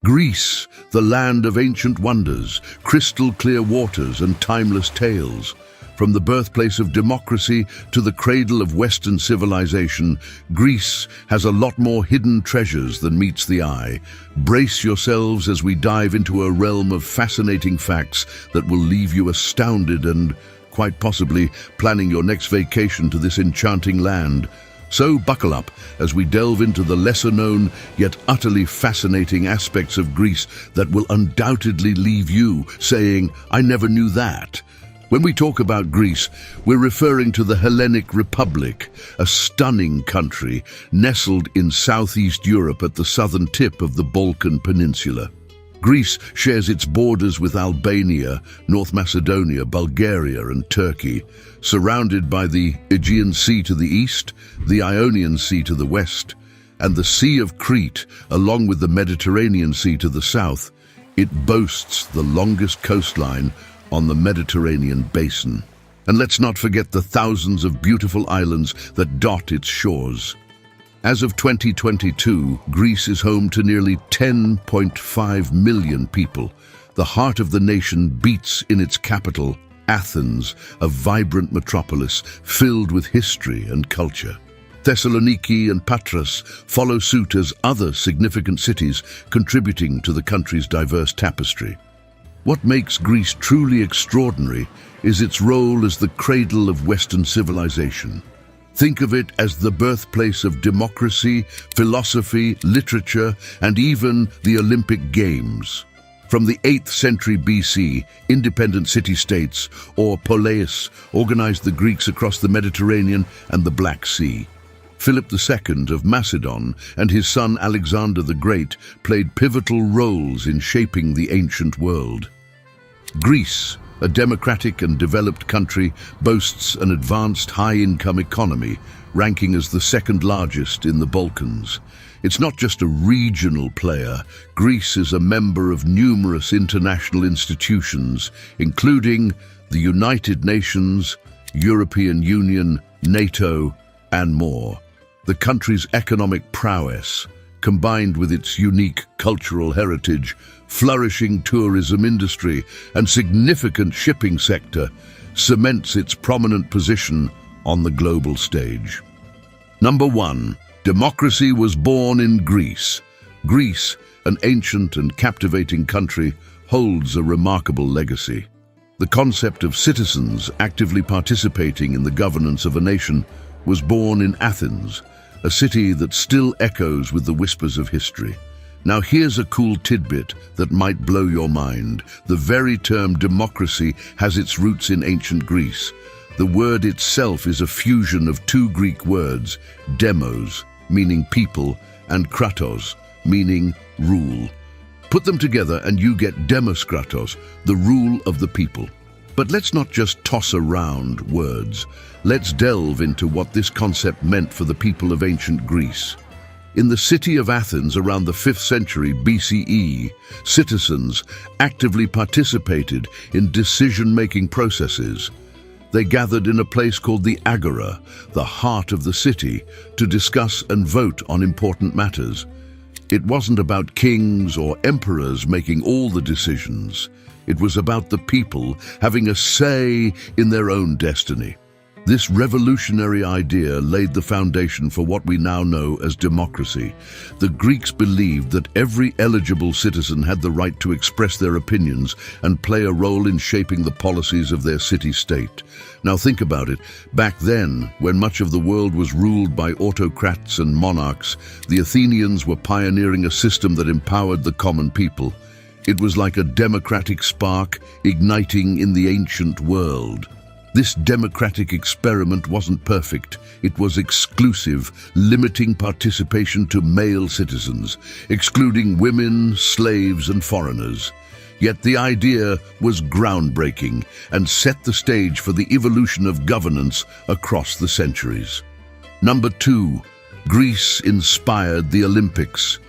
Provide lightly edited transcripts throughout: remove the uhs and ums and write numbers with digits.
Greece, the land of ancient wonders, crystal-clear waters and timeless tales. From the birthplace of democracy to the cradle of Western civilization, Greece has a lot more hidden treasures than meets the eye. Brace yourselves as we dive into a realm of fascinating facts that will leave you astounded and, quite possibly, planning your next vacation to this enchanting land. So buckle up as we delve into the lesser-known yet utterly fascinating aspects of Greece that will undoubtedly leave you saying, "I never knew that." When we talk about Greece, we're referring to the Hellenic Republic, a stunning country nestled in southeast Europe at the southern tip of the Balkan Peninsula. Greece shares its borders with Albania, North Macedonia, Bulgaria and Turkey, surrounded by the Aegean Sea to the east, the Ionian Sea to the west, and the Sea of Crete, along with the Mediterranean Sea to the south. It boasts the longest coastline on the Mediterranean basin. And let's not forget the thousands of beautiful islands that dot its shores. As of 2022, Greece is home to nearly 10.5 million people. The heart of the nation beats in its capital, Athens, a vibrant metropolis filled with history and culture. Thessaloniki and Patras follow suit as other significant cities contributing to the country's diverse tapestry. What makes Greece truly extraordinary is its role as the cradle of Western civilization. Think of it as the birthplace of democracy, philosophy, literature, and even the Olympic Games. From the 8th century BC, independent city-states, or poleis, organized the Greeks across the Mediterranean and the Black Sea. Philip II of Macedon and his son Alexander the Great played pivotal roles in shaping the ancient world. Greece, a democratic and developed country, boasts an advanced high-income economy, ranking as the second largest in the Balkans. It's not just a regional player. Greece is a member of numerous international institutions, including the United Nations, European Union, NATO, and more. The country's economic prowess, combined with its unique cultural heritage, flourishing tourism industry, and significant shipping sector, cements its prominent position on the global stage. Number 1. Democracy was born in Greece. Greece, an ancient and captivating country, holds a remarkable legacy. The concept of citizens actively participating in the governance of a nation was born in Athens, a city that still echoes with the whispers of history. Now here's a cool tidbit that might blow your mind. The very term democracy has its roots in ancient Greece. The word itself is a fusion of two Greek words, demos, meaning people, and kratos, meaning rule. Put them together and you get demos kratos, the rule of the people. But let's not just toss around words. Let's delve into what this concept meant for the people of ancient Greece. In the city of Athens around the 5th century BCE, citizens actively participated in decision-making processes. They gathered in a place called the Agora, the heart of the city, to discuss and vote on important matters. It wasn't about kings or emperors making all the decisions. It was about the people having a say in their own destiny. This revolutionary idea laid the foundation for what we now know as democracy. The Greeks believed that every eligible citizen had the right to express their opinions and play a role in shaping the policies of their city-state. Now think about it. Back then, when much of the world was ruled by autocrats and monarchs, the Athenians were pioneering a system that empowered the common people. It was like a democratic spark igniting in the ancient world. This democratic experiment wasn't perfect. It was exclusive, limiting participation to male citizens, excluding women, slaves, and foreigners. Yet the idea was groundbreaking and set the stage for the evolution of governance across the centuries. Number 2. Greece inspired the Olympics.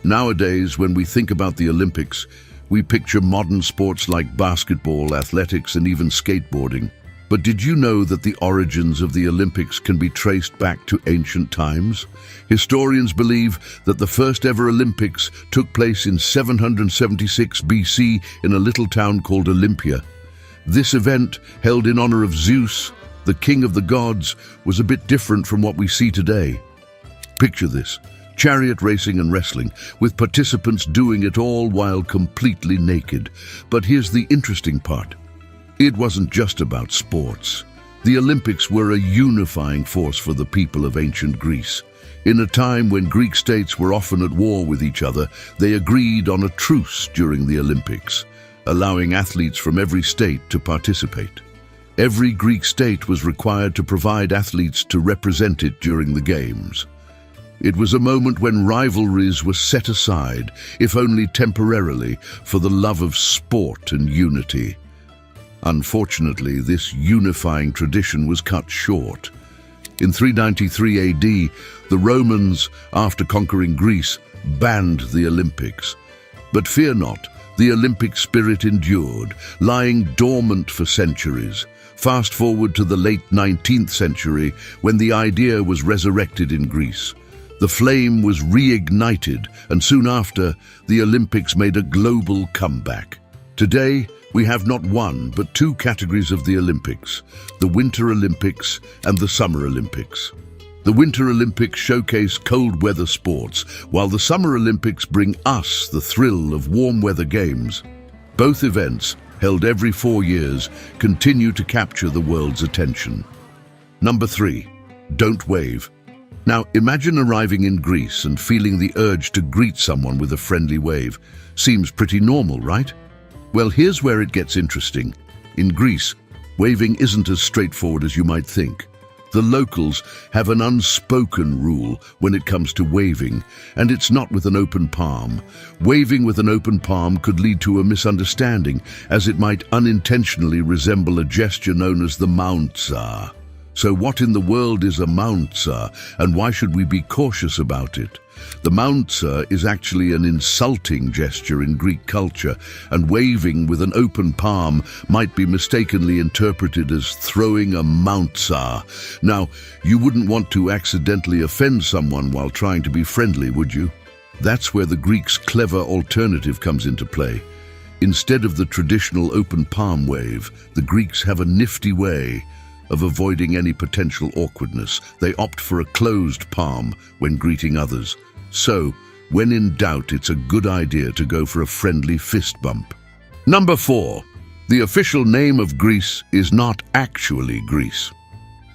Nowadays, when we think about the Olympics, we picture modern sports like basketball, athletics, and even skateboarding. But did you know that the origins of the Olympics can be traced back to ancient times? Historians believe that the first ever Olympics took place in 776 BC in a little town called Olympia. This event, held in honor of Zeus, the king of the gods, was a bit different from what we see today. Picture this: chariot racing and wrestling, with participants doing it all while completely naked. But here's the interesting part. It wasn't just about sports. The Olympics were a unifying force for the people of ancient Greece. In a time when Greek states were often at war with each other, they agreed on a truce during the Olympics, allowing athletes from every state to participate. Every Greek state was required to provide athletes to represent it during the Games. It was a moment when rivalries were set aside, if only temporarily, for the love of sport and unity. Unfortunately, this unifying tradition was cut short. In 393 AD, the Romans, after conquering Greece, banned the Olympics. But fear not, the Olympic spirit endured, lying dormant for centuries. Fast forward to the late 19th century, when the idea was resurrected in Greece. The flame was reignited, and soon after, the Olympics made a global comeback. Today, we have not one, but two categories of the Olympics: the Winter Olympics and the Summer Olympics. The Winter Olympics showcase cold weather sports, while the Summer Olympics bring us the thrill of warm weather games. Both events, held every 4 years, continue to capture the world's attention. Number 3. Don't wave. Now, imagine arriving in Greece and feeling the urge to greet someone with a friendly wave. Seems pretty normal, right? Well, here's where it gets interesting. In Greece, waving isn't as straightforward as you might think. The locals have an unspoken rule when it comes to waving, and it's not with an open palm. Waving with an open palm could lead to a misunderstanding, as it might unintentionally resemble a gesture known as the Mountza. So what in the world is a Mountza, and why should we be cautious about it? The Mountza is actually an insulting gesture in Greek culture, and waving with an open palm might be mistakenly interpreted as throwing a Mountza. Now, you wouldn't want to accidentally offend someone while trying to be friendly, would you? That's where the Greeks' clever alternative comes into play. Instead of the traditional open palm wave, the Greeks have a nifty way of avoiding any potential awkwardness. They opt for a closed palm when greeting others. So, when in doubt, it's a good idea to go for a friendly fist bump. Number 4. The official name of Greece is not actually Greece.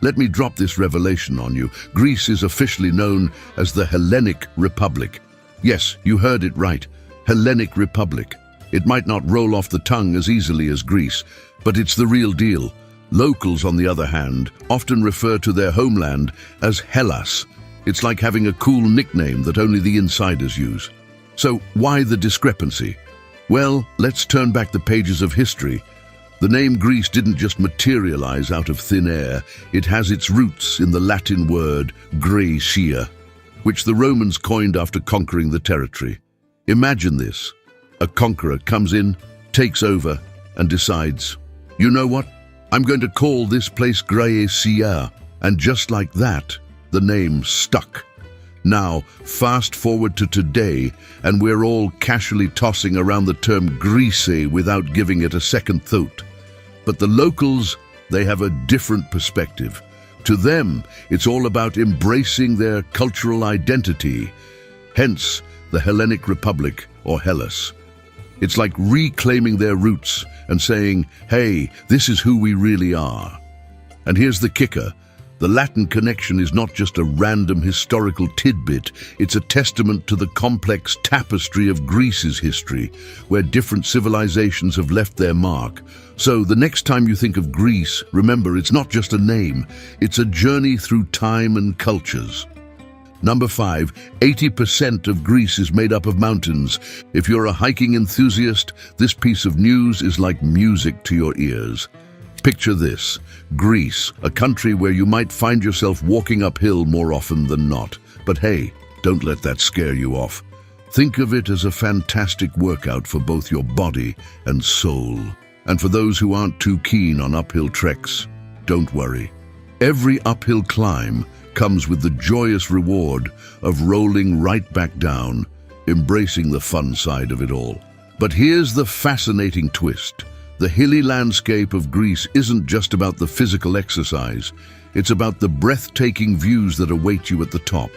Let me drop this revelation on you. Greece is officially known as the Hellenic Republic. Yes, you heard it right. Hellenic Republic. It might not roll off the tongue as easily as Greece, but it's the real deal. Locals, on the other hand, often refer to their homeland as Hellas. It's like having a cool nickname that only the insiders use. So why the discrepancy? Well, let's turn back the pages of history. The name Greece didn't just materialize out of thin air. It has its roots in the Latin word Graecia, which the Romans coined after conquering the territory. Imagine this. A conqueror comes in, takes over, and decides, you know what? I'm going to call this place Graecia. And just like that, the name stuck. Now, fast forward to today, and we're all casually tossing around the term Greece without giving it a second thought. But the locals, they have a different perspective. To them, it's all about embracing their cultural identity. Hence, the Hellenic Republic, or Hellas. It's like reclaiming their roots and saying, hey, this is who we really are. And here's the kicker. The Latin connection is not just a random historical tidbit, it's a testament to the complex tapestry of Greece's history, where different civilizations have left their mark. So the next time you think of Greece, remember it's not just a name, it's a journey through time and cultures. Number 5, 80% of Greece is made up of mountains. If you're a hiking enthusiast, this piece of news is like music to your ears. Picture this, Greece, a country where you might find yourself walking uphill more often than not. But hey, don't let that scare you off. Think of it as a fantastic workout for both your body and soul. And for those who aren't too keen on uphill treks, don't worry. Every uphill climb comes with the joyous reward of rolling right back down, embracing the fun side of it all. But here's the fascinating twist. The hilly landscape of Greece isn't just about the physical exercise. It's about the breathtaking views that await you at the top.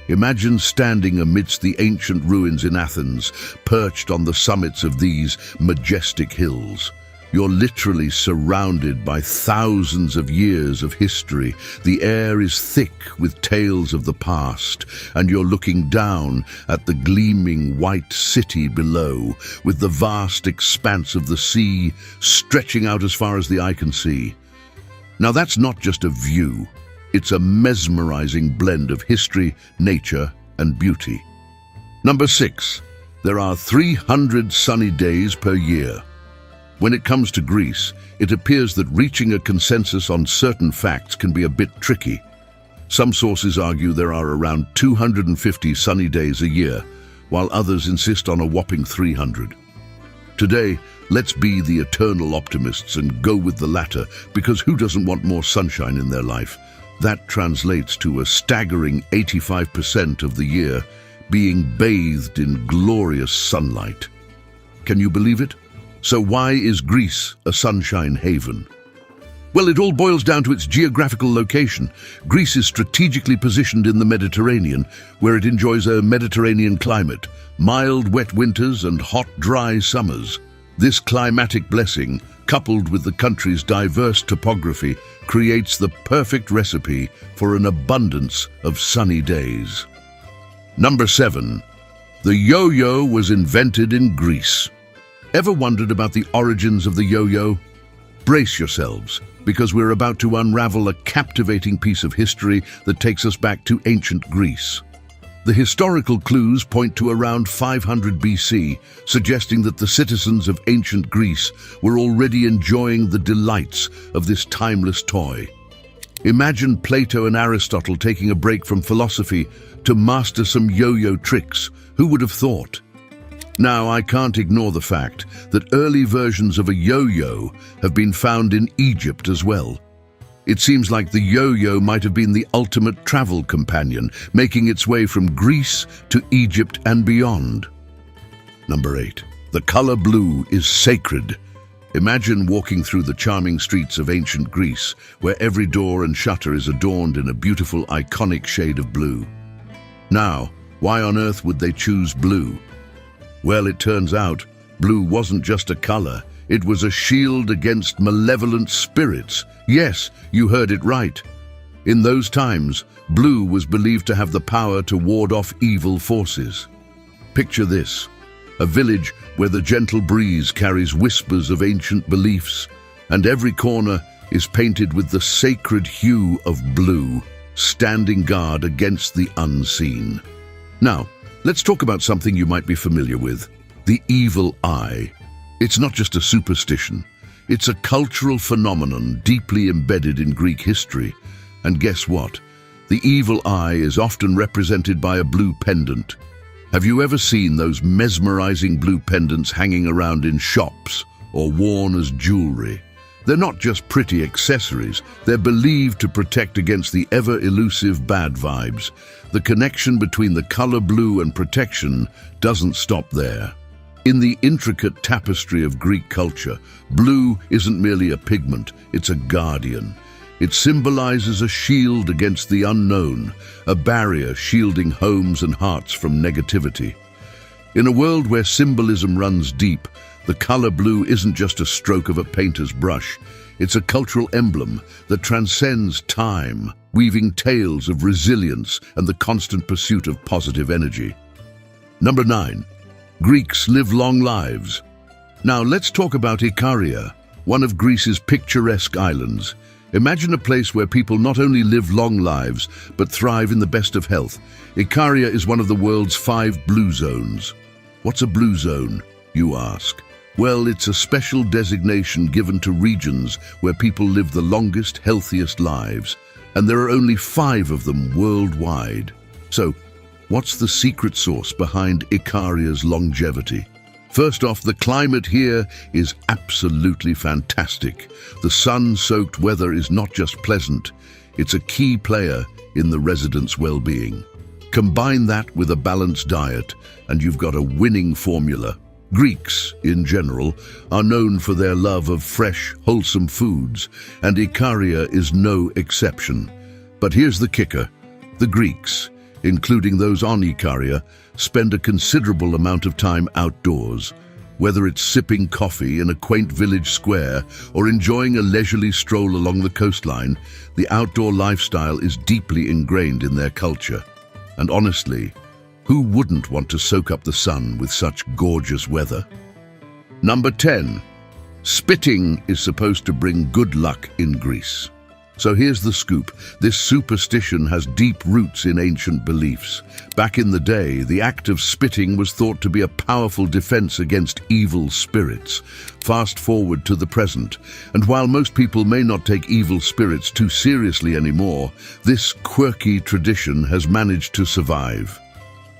Imagine standing amidst the ancient ruins in Athens, perched on the summits of these majestic hills. You're literally surrounded by thousands of years of history. The air is thick with tales of the past, and you're looking down at the gleaming white city below, with the vast expanse of the sea stretching out as far as the eye can see. Now that's not just a view. It's a mesmerizing blend of history, nature, and beauty. Number 6. There are 300 sunny days per year. When it comes to Greece, it appears that reaching a consensus on certain facts can be a bit tricky. Some sources argue there are around 250 sunny days a year, while others insist on a whopping 300. Today, let's be the eternal optimists and go with the latter, because who doesn't want more sunshine in their life? That translates to a staggering 85% of the year being bathed in glorious sunlight. Can you believe it? So why is Greece a sunshine haven? Well, it all boils down to its geographical location. Greece is strategically positioned in the Mediterranean, where it enjoys a Mediterranean climate, mild, wet winters and hot, dry summers. This climatic blessing, coupled with the country's diverse topography, creates the perfect recipe for an abundance of sunny days. Number 7. The yo-yo was invented in Greece. Ever wondered about the origins of the yo-yo? Brace yourselves, because we're about to unravel a captivating piece of history that takes us back to ancient Greece. The historical clues point to around 500 BC, suggesting that the citizens of ancient Greece were already enjoying the delights of this timeless toy. Imagine Plato and Aristotle taking a break from philosophy to master some yo-yo tricks. Who would have thought? Now, I can't ignore the fact that early versions of a yo-yo have been found in Egypt as well. It seems like the yo-yo might have been the ultimate travel companion, making its way from Greece to Egypt and beyond. Number 8. The color blue is sacred. Imagine walking through the charming streets of ancient Greece, where every door and shutter is adorned in a beautiful, iconic shade of blue. Now, why on earth would they choose blue? Well, it turns out, blue wasn't just a color. It was a shield against malevolent spirits. Yes, you heard it right. In those times, blue was believed to have the power to ward off evil forces. Picture this: a village where the gentle breeze carries whispers of ancient beliefs, and every corner is painted with the sacred hue of blue, standing guard against the unseen. Now, let's talk about something you might be familiar with: the evil eye. It's not just a superstition. It's a cultural phenomenon deeply embedded in Greek history. And guess what? The evil eye is often represented by a blue pendant. Have you ever seen those mesmerizing blue pendants hanging around in shops or worn as jewelry? They're not just pretty accessories. They're believed to protect against the ever-elusive bad vibes. The connection between the color blue and protection doesn't stop there. In the intricate tapestry of Greek culture, blue isn't merely a pigment, it's a guardian. It symbolizes a shield against the unknown, a barrier shielding homes and hearts from negativity. In a world where symbolism runs deep, the color blue isn't just a stroke of a painter's brush. It's a cultural emblem that transcends time, weaving tales of resilience and the constant pursuit of positive energy. Number 9. Greeks live long lives. Now let's talk about Ikaria, one of Greece's picturesque islands. Imagine a place where people not only live long lives, but thrive in the best of health. Ikaria is one of the world's 5 blue zones. What's a blue zone, you ask? Well, it's a special designation given to regions where people live the longest, healthiest lives, and there are only 5 of them worldwide. So, what's the secret sauce behind Ikaria's longevity? First off, the climate here is absolutely fantastic. The sun-soaked weather is not just pleasant, it's a key player in the residents' well-being. Combine that with a balanced diet, and you've got a winning formula. Greeks, in general, are known for their love of fresh, wholesome foods, and Ikaria is no exception. But here's the kicker. The Greeks, including those on Ikaria, spend a considerable amount of time outdoors. Whether it's sipping coffee in a quaint village square or enjoying a leisurely stroll along the coastline, the outdoor lifestyle is deeply ingrained in their culture. And honestly, who wouldn't want to soak up the sun with such gorgeous weather? Number 10. Spitting is supposed to bring good luck in Greece. So here's the scoop. This superstition has deep roots in ancient beliefs. Back in the day, the act of spitting was thought to be a powerful defense against evil spirits. Fast forward to the present, and while most people may not take evil spirits too seriously anymore, this quirky tradition has managed to survive.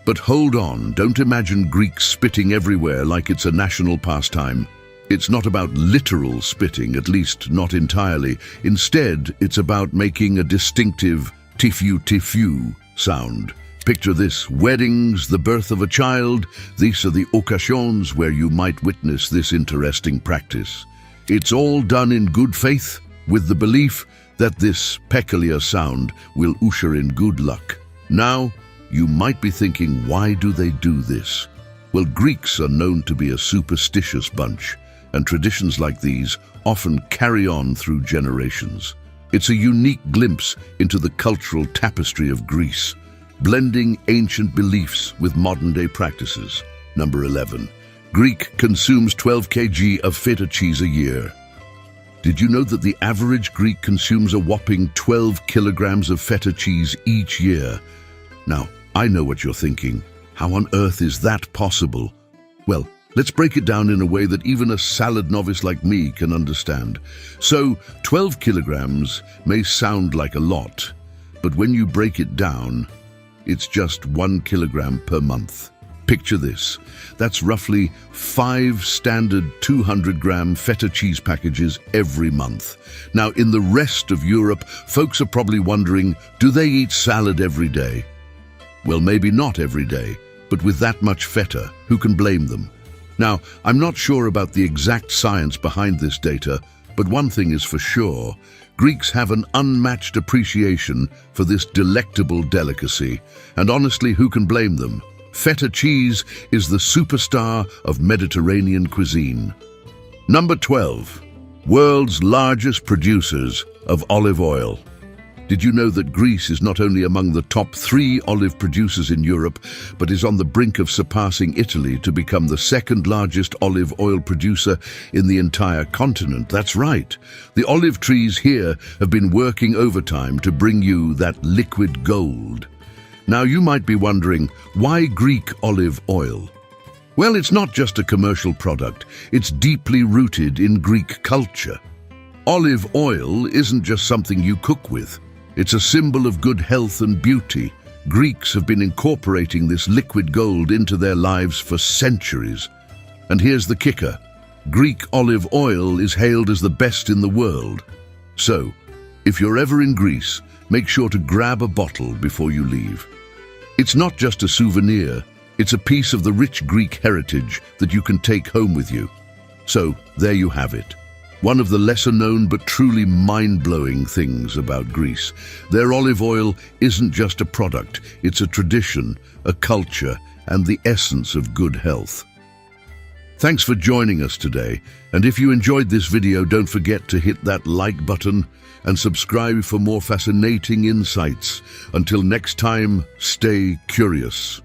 But hold on, don't imagine Greeks spitting everywhere like it's a national pastime. It's not about literal spitting, at least not entirely. Instead, it's about making a distinctive tifu-tifu sound. Picture this: weddings, the birth of a child. These are the occasions where you might witness this interesting practice. It's all done in good faith, with the belief that this peculiar sound will usher in good luck. Now, you might be thinking, why do they do this? Well, Greeks are known to be a superstitious bunch, and traditions like these often carry on through generations. It's a unique glimpse into the cultural tapestry of Greece, blending ancient beliefs with modern-day practices. Number 11. Greek consumes 12 kg of feta cheese a year. Did you know that the average Greek consumes a whopping 12 kilograms of feta cheese each year? Now, I know what you're thinking. How on earth is that possible? Well, let's break it down in a way that even a salad novice like me can understand. So, 12 kilograms may sound like a lot, but when you break it down, it's just 1 kilogram per month. Picture this. That's roughly 5 standard 200-gram feta cheese packages every month. Now, in the rest of Europe, folks are probably wondering, do they eat salad every day? Well, maybe not every day, but with that much feta, who can blame them? Now, I'm not sure about the exact science behind this data, but one thing is for sure: Greeks have an unmatched appreciation for this delectable delicacy, and honestly, who can blame them? Feta cheese is the superstar of Mediterranean cuisine. Number 12. World's largest producers of olive oil. Did you know that Greece is not only among the top 3 olive producers in Europe, but is on the brink of surpassing Italy to become the second largest olive oil producer in the entire continent? That's right. The olive trees here have been working overtime to bring you that liquid gold. Now you might be wondering, why Greek olive oil? Well, it's not just a commercial product. It's deeply rooted in Greek culture. Olive oil isn't just something you cook with. It's a symbol of good health and beauty. Greeks have been incorporating this liquid gold into their lives for centuries. And here's the kicker: Greek olive oil is hailed as the best in the world. So, if you're ever in Greece, make sure to grab a bottle before you leave. It's not just a souvenir, it's a piece of the rich Greek heritage that you can take home with you. So, there you have it. One of the lesser-known but truly mind-blowing things about Greece. Their olive oil isn't just a product, it's a tradition, a culture, and the essence of good health. Thanks for joining us today, and if you enjoyed this video, don't forget to hit that like button and subscribe for more fascinating insights. Until next time, stay curious.